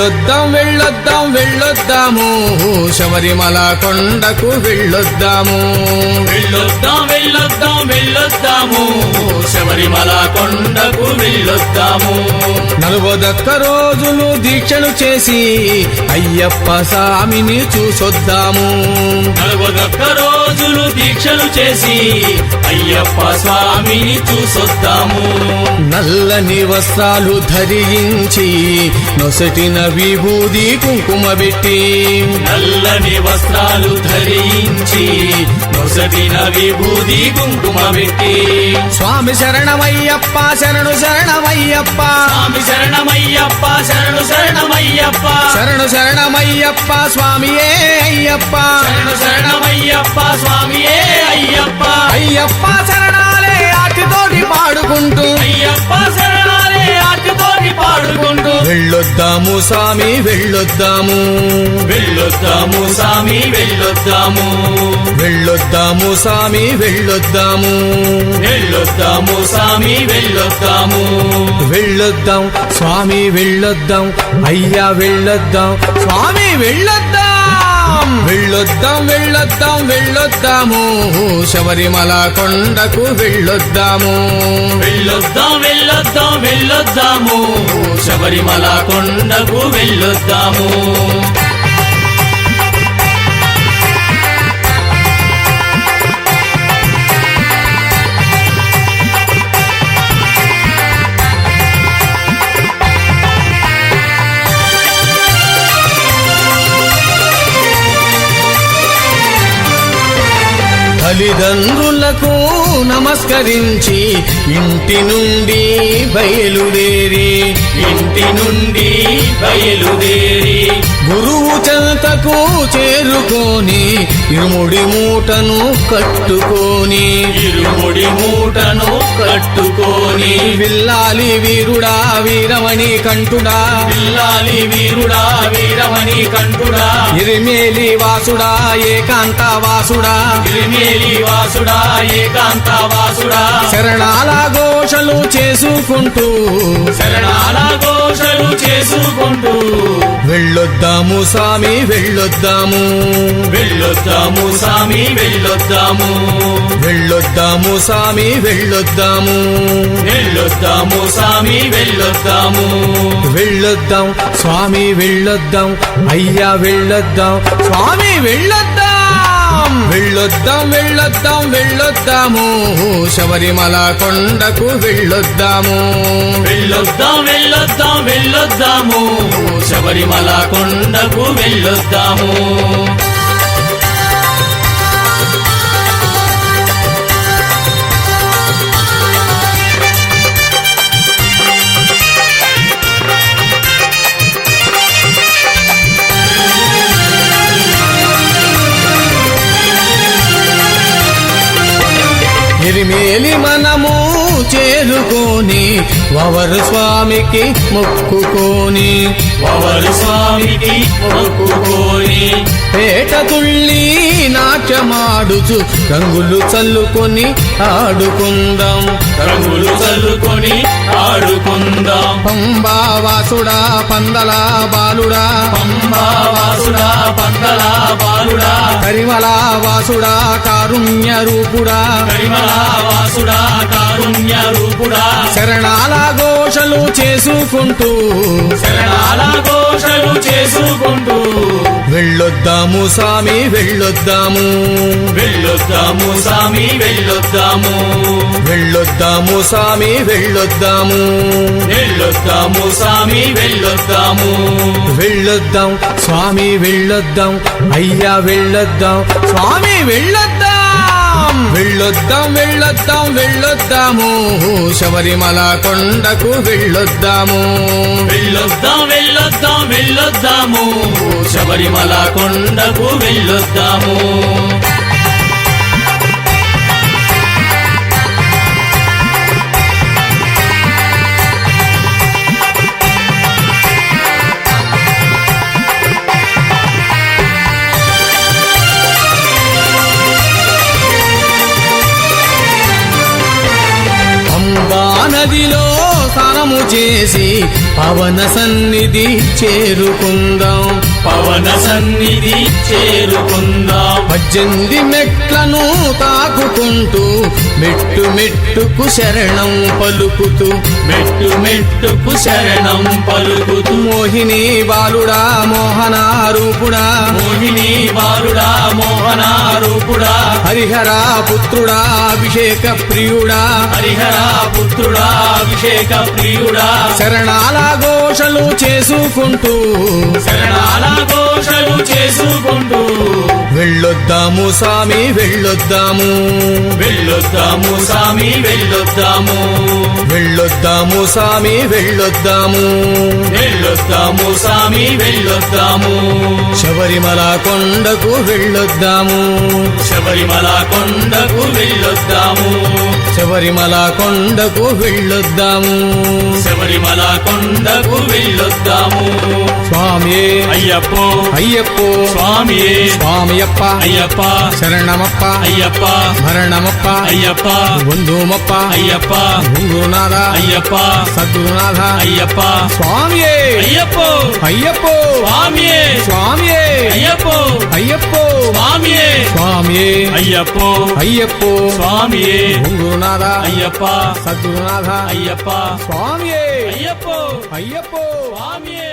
వెళ్ళొద్దాం వెళ్ళొద్దాం వెళ్ళొద్దాము శబరిమల కొండకు వెళ్ళొద్దాము వెళ్ళొద్దాం వెళ్ళొద్దాం వెళ్ళొద్దాము శబరిమల కొండకు వెళ్ళొద్దాము 41 రోజులు దీక్షలు చేసి అయ్యప్ప స్వామిని చూసొద్దాము 41 రోజులు దీక్షలు చేసి అయ్యప్ప స్వామిని చూసొద్దాము నల్లని వస్త్రాలు ధరించి నొసటిన విభూది కుంకుమ పెట్టి నల్లని వస్త్రాలు ధరించి నొసటిన విభూది కుంకుమ పెట్టి స్వామి శరణమయ్యప్ప శరణు శరణమయ్యప్ప స్వామి శరణమయ్యప్ప శరణు శరణమయ్యప్ప శరణు శరణమయ్యప్ప స్వామియే అయ్యప్ప శరణు శరణమయ్యప్ప స్వామియే అయ్యప్ప అయ్యప్ప శరణాలే ఆటితోటి పాడుకుంటూ అయ్యప్ప శరణాలే ఆటితోటి పాడుకుంటూ వెళ్ళొద్దాము స్వామి వెళ్ళొద్దాము వెళ్ళొద్దాము స్వామి వెళ్ళొద్దాము వెళ్ళొద్దాము స్వామి వెళ్ళొద్దాము వెళ్ళొద్దాము స్వామి వెళ్ళొద్దాము వెళ్ళొద్దాం స్వామి వెళ్ళొద్దాం అయ్యా వెళ్ళొద్దాం స్వామి వెళ్ళొద్దాం వెళ్ళొద్దాం వెళ్ళొద్దాం వెళ్ళొద్దాము శబరిమల కొండకు వెళ్ళొద్దాము వెళ్ళొద్దాం వెళ్ళొద్దాం వెళ్ళొద్దాము శబరిమల కొండకు వెళ్ళొద్దాము తల్లిదండ్రులకు నమస్కరించి ఇంటి నుండి బయలుదేరి గురువు చెంతకు చేరుకొని ఇరుముడి మూటను కట్టుకొని విల్లాలి వీరుడా వీరమణి కంఠుడా ఇరిమేలి వాసుడా ఏకాంత వాసుడా శరణాల ఘోషలు చేసుకుంటూ వెళ్ళొద్దాము స్వామి వెళ్ళొద్దాము వెళ్ళొద్దాము స్వామి వెళ్ళొద్దాము వెళ్ళొద్దాము స్వామి వెళ్ళొద్దాము వెళ్ళొద్దాము స్వామి వెళ్ళొద్దాము వెళ్ళొద్దాం స్వామి వెళ్ళొద్దాం అయ్యా వెళ్ళొద్దాం స్వామి వెళ్ళొద్దాం వెళ్ళొద్దాం వెళ్ళొద్దాం వెళ్ళొద్దాము శబరిమల కొండకు వెళ్ళొద్దాము వెళ్ళొద్దాం వెళ్ళొద్దాం వెళ్ళొద్దాము శబరిమల కొండకు వెళ్ళొద్దాము ఇరిమేలి మనము చేరుకొని వవరు స్వామికి మొక్కుకొని పేట తుళ్ళి నాట్యమాడుచు రంగులు చల్లుకొని ఆడుకుందాం పంబావాసుడా పందల బాలుడా కరిమల వాసుడా కారుణ్య రూపుడా శరణాల ఘోషలు చేసుకుంటూ వెళ్ళొద్దాము స్వామి వెళ్ళొద్దాము వెళ్ళొద్దాము స్వామి వెళ్ళొద్దాము వెళ్ళొద్దాము స్వామి వెళ్ళొద్దాము వెళ్ళొద్దాము స్వామి వెళ్ళొద్దాము వెళ్ళొద్దాం స్వామి వెళ్ళొద్దాం అయ్యా వెళ్ళొద్దాం స్వామి వెళ్ళొద్దాం వెళ్ళొద్దాం వెళ్ళొద్దాం వెళ్ళొద్దాము శబరిమల కొండకు వెళ్ళొద్దాము వెళ్ళొద్దాం వెళ్ళొద్దాం వెళ్ళొద్దాము శబరిమల కొండకు వెళ్ళొద్దాము నదిలో స్నానము చేసి పవన సన్నిధి చేరుకుందాం. పవన సన్నిధి చేరుకుందాం. 18 మెట్లను తాకుకుంటూ మెట్టు మెట్టుకు శరణం పలుకుతూ మెట్టు మెట్టుకు శరణం పలుకుతూ మోహిని బాలుడా మోహనారూపుడా మోహిని బాలుడా మోహనారూపుడా హరిహర పుత్రుడా అభిషేక ప్రియుడా హరిహర పుత్రుడా అభిషేక ప్రియుడా శరణాల ఘోషలు చేసుకుంటూ శరణాల ఘోషలు చేసుకుంటూ వెళ్ళొద్దాము స్వామి వెళ్ళొద్దాము వెళ్ళొద్దాము స్వామి వెళ్ళొద్దాము వెళ్ళొద్దాము స్వామి వెళ్ళొద్దాము వెళ్ళొద్దాము స్వామి వెళ్ళొద్దాము శబరిమల కొండకు వెళ్ళొద్దాము శబరిమల కొండకు వెళ్ళొద్దాము శబరిమల కొండకు వెళ్ళొద్దాము శబరిమల కొండకు వెళ్ళొద్దాము స్వామియే అయ్యప్పో అయ్యప్పో స్వామియే స్వామియప్ప అయ్యప్ప శరణమప్ప అయ్యప్ప భరణమప్ప అయ్యప్ప వందుమప్ప అయ్యప్ప గురునాథ అయ్యప్ప సద్గురునాథ అయ్యప్ప స్వామియే అయ్యప్పో అయ్యప్పో స్వామియే స్వామియే అయ్యప్పో అయ్యప్పో స్వామియే స్వామియే అయ్యప్పో అయ్యప్పో స్వామియే గురునాథ అయ్యప్ప సద్గురునాథ అయ్యప్ప స్వామియే అయ్యప్పో అయ్యప్పో స్వామియే